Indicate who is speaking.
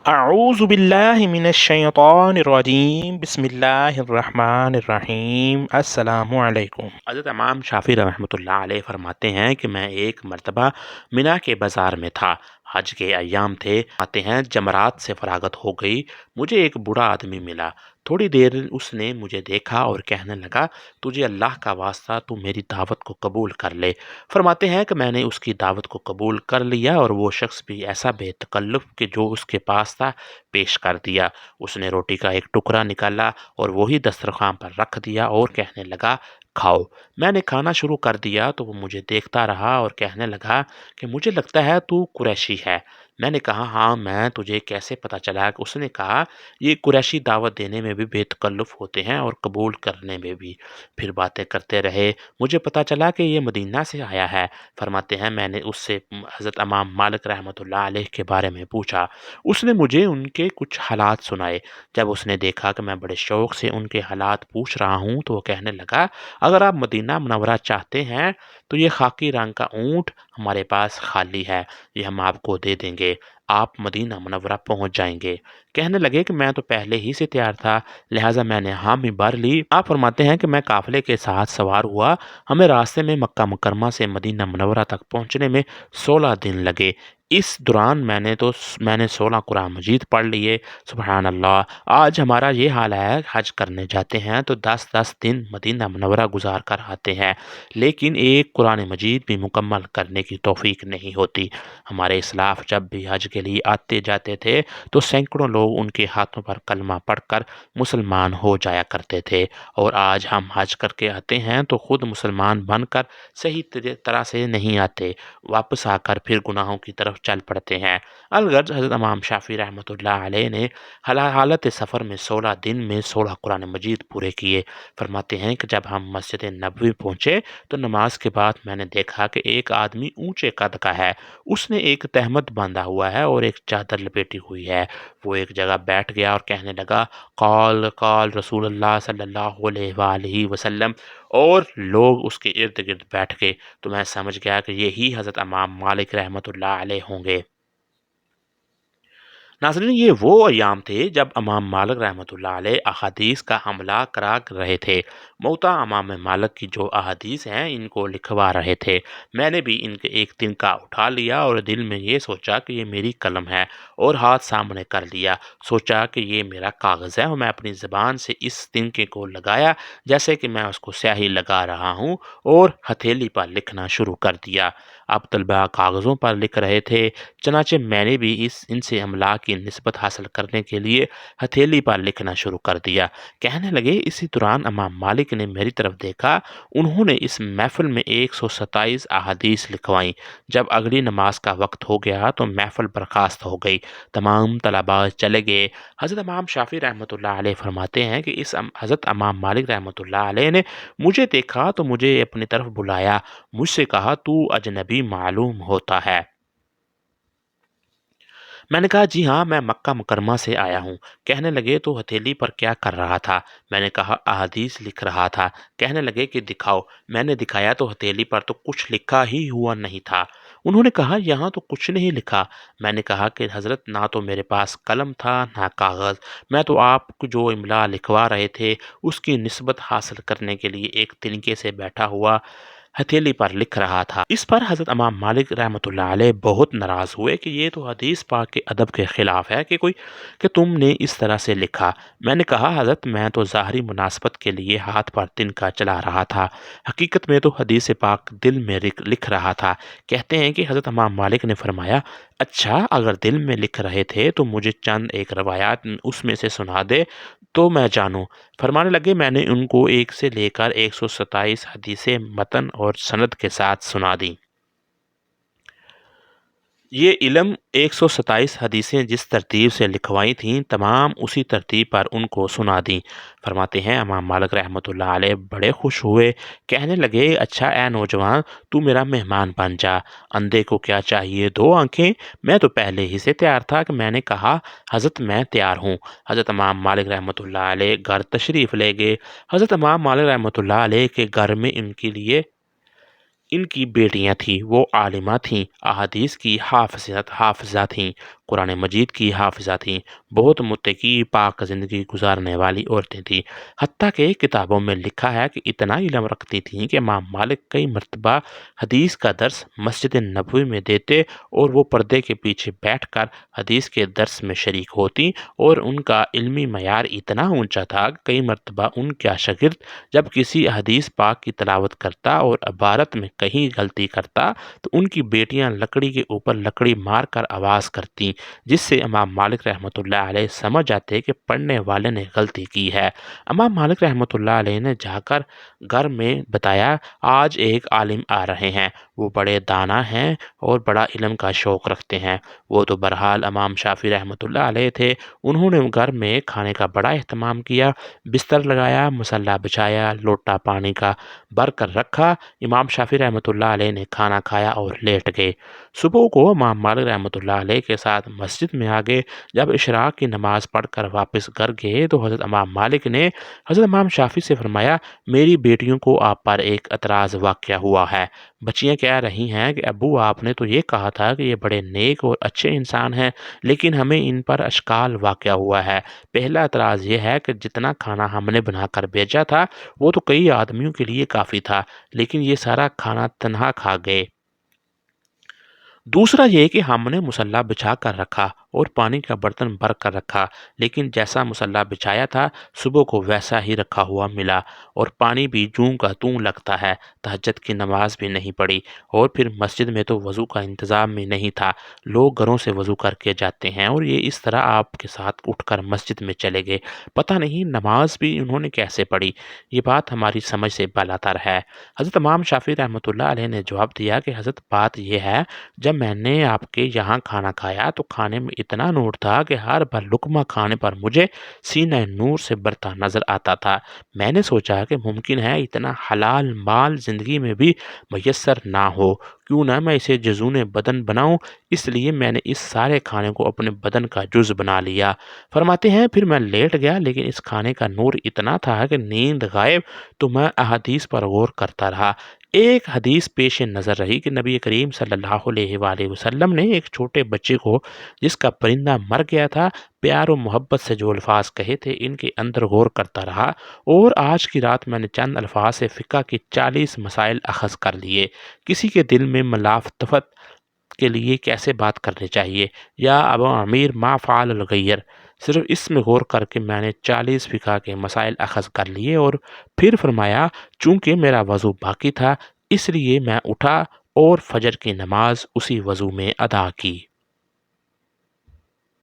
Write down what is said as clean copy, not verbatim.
Speaker 1: اعوذ باللہ من الشیطان الرجیم بسم اللہ الرحمن الرحیم السلام علیکم۔ حضرت امام شافعی رحمۃ اللہ علیہ فرماتے ہیں کہ میں ایک مرتبہ منا کے بازار میں تھا، حج کے ایام تھے، آتے ہیں جمرات سے فراغت ہو گئی، مجھے ایک بوڑھا آدمی ملا، تھوڑی دیر اس نے مجھے دیکھا اور کہنے لگا تجھے اللہ کا واسطہ تو میری دعوت کو قبول کر لے۔ فرماتے ہیں کہ میں نے اس کی دعوت کو قبول کر لیا اور وہ شخص بھی ایسا بے تکلف کہ جو اس کے پاس تھا پیش کر دیا۔ اس نے روٹی کا ایک ٹکڑا نکالا اور وہی دسترخوان پر رکھ دیا اور کہنے لگا کھاؤ۔ میں نے کھانا شروع کر دیا تو وہ مجھے دیکھتا رہا اور کہنے لگا کہ مجھے لگتا ہے تو قریشی ہے۔ میں نے کہا ہاں، میں تجھے کیسے پتا چلا؟ کہ اس نے کہا یہ قریشی دعوت دینے میں بھی بے تکلف ہوتے ہیں اور قبول کرنے میں بھی۔ پھر باتیں کرتے رہے، مجھے پتا چلا کہ یہ مدینہ سے آیا ہے۔ فرماتے ہیں میں نے اس سے حضرت امام مالک رحمۃ اللہ علیہ کے بارے میں پوچھا، اس نے مجھے ان کے کچھ حالات سنائے۔ جب اس نے دیکھا کہ میں بڑے شوق سے ان کے حالات پوچھ رہا ہوں تو وہ کہنے لگا اگر آپ مدینہ منورہ چاہتے ہیں تو یہ خاکی رنگ کا اونٹ ہمارے پاس خالی ہے، یہ ہم آپ کو دے دیں گے، آپ مدینہ منورہ پہنچ جائیں گے۔ کہنے لگے کہ میں تو پہلے ہی سے تیار تھا، لہٰذا میں نے حامی بھر لی۔ آپ فرماتے ہیں کہ میں قافلے کے ساتھ سوار ہوا، ہمیں راستے میں مکہ مکرمہ سے مدینہ منورہ تک پہنچنے میں 16 دن لگے۔ اس دوران میں نے 16 قرآن مجید پڑھ لیے۔ سبحان اللہ، آج ہمارا یہ حال ہے، حج کرنے جاتے ہیں تو 10 دن مدینہ منورہ گزار کر آتے ہیں، لیکن ایک قرآن مجید بھی مکمل کرنے کی توفیق نہیں ہوتی۔ ہمارے اسلاف جب بھی حج کے لیے آتے جاتے تھے تو سینکڑوں لوگ ان کے ہاتھوں پر کلمہ پڑھ کر مسلمان ہو جایا کرتے تھے، اور آج ہم حج کر کے آتے ہیں تو خود مسلمان بن کر صحیح طرح سے نہیں آتے، واپس آ کر پھر گناہوں کی طرف چل پڑتے ہیں۔ الغرض حضرت امام شافعی رحمۃ اللہ علیہ نے حالت سفر میں 16 دن میں 16 قرآن مجید پورے کیے۔ فرماتے ہیں کہ جب ہم مسجد نبوی پہنچے تو نماز کے بعد میں نے دیکھا کہ ایک آدمی اونچے قد کا ہے، اس نے ایک تہمت باندھا ہوا ہے اور ایک چادر لپیٹی ہوئی ہے۔ وہ ایک جگہ بیٹھ گیا اور کہنے لگا قال قال رسول اللہ صلی اللہ علیہ وآلہ وسلم، اور لوگ اس کے ارد گرد بیٹھ گئے تو میں سمجھ گیا کہ یہی حضرت امام مالک رحمۃ اللہ علیہ ہوں گے۔ ناظرین، یہ وہ ایام تھے جب امام مالک رحمۃ اللہ علیہ احادیث کا حملہ کرا رہے تھے۔ موتا امام مالک کی جو احادیث ہیں ان کو لکھوا رہے تھے۔ میں نے بھی ان کے ایک تنکا اٹھا لیا اور دل میں یہ سوچا کہ یہ میری قلم ہے، اور ہاتھ سامنے کر لیا، سوچا کہ یہ میرا کاغذ ہے، اور میں اپنی زبان سے اس تنکے کو لگایا جیسے کہ میں اس کو سیاہی لگا رہا ہوں، اور ہتھیلی پر لکھنا شروع کر دیا۔ اب طلبہ کاغذوں پر لکھ رہے تھے، چنانچہ میں نے بھی ان سے املاک کی نسبت حاصل کرنے کے لیے ہتھیلی پر لکھنا شروع کر دیا۔ کہنے لگے اسی دوران امام مالک نے میری طرف دیکھا، انہوں نے اس محفل میں 127 احادیث لکھوائیں۔ جب اگلی نماز کا وقت ہو گیا تو محفل برخاست ہو گئی، تمام طلباء چلے گئے۔ حضرت امام شافعی رحمۃ اللہ علیہ فرماتے ہیں کہ حضرت امام مالک رحمۃ اللہ علیہ نے مجھے دیکھا تو مجھے اپنی طرف بلایا، مجھ سے کہا تو اجنبی معلوم ہوتا ہے۔ میں نے کہا جی ہاں، میں مکہ مکرمہ سے آیا ہوں۔ کہنے لگے تو ہتھیلی پر کیا کر رہا تھا؟ میں نے کہا احادیث لکھ رہا تھا۔ کہنے لگے کہ دکھاؤ۔ میں نے دکھایا تو ہتھیلی پر تو کچھ لکھا ہی ہوا نہیں تھا۔ انہوں نے کہا یہاں تو کچھ نہیں لکھا۔ میں نے کہا کہ حضرت نہ تو میرے پاس قلم تھا نہ کاغذ، میں تو آپ کو جو املا لکھوا رہے تھے اس کی نسبت حاصل کرنے کے لیے ایک تنکے سے بیٹھا ہوا ہتھیلی پر لکھ رہا تھا۔ اس پر حضرت امام مالک رحمۃ اللہ علیہ بہت ناراض ہوئے کہ یہ تو حدیث پاک کے ادب کے خلاف ہے کہ تم نے اس طرح سے لکھا۔ میں نے کہا حضرت میں تو ظاہری مناسبت کے لیے ہاتھ پر تنکا چلا رہا تھا، حقیقت میں تو حدیث پاک دل میں لکھ رہا تھا۔ کہتے ہیں کہ حضرت امام مالک نے فرمایا اچھا، اگر دل میں لکھ رہے تھے تو مجھے چند ایک روایات اس میں سے سنا دے تو میں جانوں۔ فرمانے لگے میں نے ان کو ایک سے لے کر 127 حدیثیں متن اور سند کے ساتھ سنا دیں۔ یہ علم 127 حدیثیں جس ترتیب سے لکھوائی تھیں تمام اسی ترتیب پر ان کو سنا دیں۔ فرماتے ہیں امام مالک رحمۃ اللہ علیہ بڑے خوش ہوئے، کہنے لگے اچھا اے نوجوان، تو میرا مہمان بن جا، اندھے کو کیا چاہیے 2 آنکھیں؟ میں تو پہلے ہی سے تیار تھا کہ میں نے کہا حضرت میں تیار ہوں۔ حضرت امام مالک رحمۃ اللہ علیہ گھر تشریف لے گئے۔ حضرت امام مالک رحمۃ اللہ علیہ کے گھر میں ان کی بیٹیاں تھیں، وہ عالمہ تھیں، احادیث کی حافظہ تھیں، قرآن مجید کی حافظہ تھیں، بہت متقی پاک زندگی گزارنے والی عورتیں تھیں، حتیٰ کہ کتابوں میں لکھا ہے کہ اتنا علم رکھتی تھیں کہ امام مالک کئی مرتبہ حدیث کا درس مسجد نبوی میں دیتے اور وہ پردے کے پیچھے بیٹھ کر حدیث کے درس میں شریک ہوتی، اور ان کا علمی معیار اتنا اونچا تھا کہ کئی مرتبہ ان کا شاگرد جب کسی حدیث پاک کی تلاوت کرتا اور عبارت میں کہیں غلطی کرتا تو ان کی بیٹیاں لکڑی کے اوپر لکڑی مار کر آواز کرتیں، جس سے امام مالک رحمۃ اللہ علیہ سمجھ جاتے کہ پڑھنے والے نے غلطی کی ہے۔ امام مالک رحمۃ اللہ علیہ نے جا کر گھر میں بتایا، آج ایک عالم آ رہے ہیں، وہ بڑے دانا ہیں اور بڑا علم کا شوق رکھتے ہیں۔ وہ تو بہرحال امام شافعی رحمۃ اللہ علیہ تھے، انہوں نے گھر میں کھانے کا بڑا اہتمام کیا، بستر لگایا، مصلی بچھایا، لوٹا پانی کا بھر کر رکھا۔ امام شافعی رحمۃ اللہ علیہ نے کھانا کھایا اور لیٹ گئے۔ صبح کو امام مالک رحمۃ اللہ علیہ کے ساتھ مسجد میں آگے، جب اشراق کی نماز پڑھ کر واپس گھر گئے تو حضرت امام مالک نے حضرت امام شافعی سے فرمایا، میری بیٹیوں کو آپ پر ایک اعتراض واقع ہوا ہے۔ بچیاں کہہ رہی ہیں کہ ابو آپ نے تو یہ کہا تھا کہ یہ بڑے نیک اور اچھے انسان ہیں، لیکن ہمیں ان پر اشکال واقع ہوا ہے۔ پہلا اعتراض یہ ہے کہ جتنا کھانا ہم نے بنا کر بھیجا تھا وہ تو کئی آدمیوں کے لیے کافی تھا، لیکن یہ سارا کھانا تنہا کھا گئے۔ دوسرا یہ کہ ہم نے مصلی بچھا کر رکھا اور پانی کا برتن بھر کر رکھا، لیکن جیسا مصلی بچھایا تھا صبح کو ویسا ہی رکھا ہوا ملا، اور پانی بھی جوں کا توں لگتا ہے۔ تہجد کی نماز بھی نہیں پڑھی، اور پھر مسجد میں تو وضو کا انتظام بھی نہیں تھا، لوگ گھروں سے وضو کر کے جاتے ہیں، اور یہ اس طرح آپ کے ساتھ اٹھ کر مسجد میں چلے گئے، پتہ نہیں نماز بھی انہوں نے کیسے پڑھی، یہ بات ہماری سمجھ سے بالاتر ہے۔ حضرت امام شافعی رحمۃ اللہ علیہ نے جواب دیا کہ حضرت بات یہ ہے، جب میں نے آپ کے یہاں کھانا کھایا تو کھانے میں اتنا نور تھا کہ ہر بار لقمہ کھانے پر مجھے سینہ نور سے برتا نظر آتا تھا۔ میں نے سوچا کہ ممکن ہے اتنا حلال مال زندگی میں بھی میسر نہ ہو، کیوں نہ میں اسے جزون بدن بناؤں، اس لیے میں نے اس سارے کھانے کو اپنے بدن کا جز بنا لیا۔ فرماتے ہیں پھر میں لیٹ گیا، لیکن اس کھانے کا نور اتنا تھا کہ نیند غائب، تو میں احادیث پر غور کرتا رہا۔ ایک حدیث پیش نظر رہی کہ نبی کریم صلی اللہ علیہ وآلہ وسلم نے ایک چھوٹے بچے کو جس کا پرندہ مر گیا تھا پیار و محبت سے جو الفاظ کہے تھے، ان کے اندر غور کرتا رہا، اور آج کی رات میں نے چند الفاظ سے فقہ کی 40 مسائل اخذ کر لیے۔ کسی کے دل میں ملاطفت کے لیے کیسے بات کرنی چاہیے، یا ابو امیر ما فعل الغیر، صرف اس میں غور کر کے میں نے 40 فقہ کے مسائل اخذ کر لیے، اور پھر فرمایا چونکہ میرا وضو باقی تھا اس لیے میں اٹھا اور فجر کی نماز اسی وضو میں ادا کی۔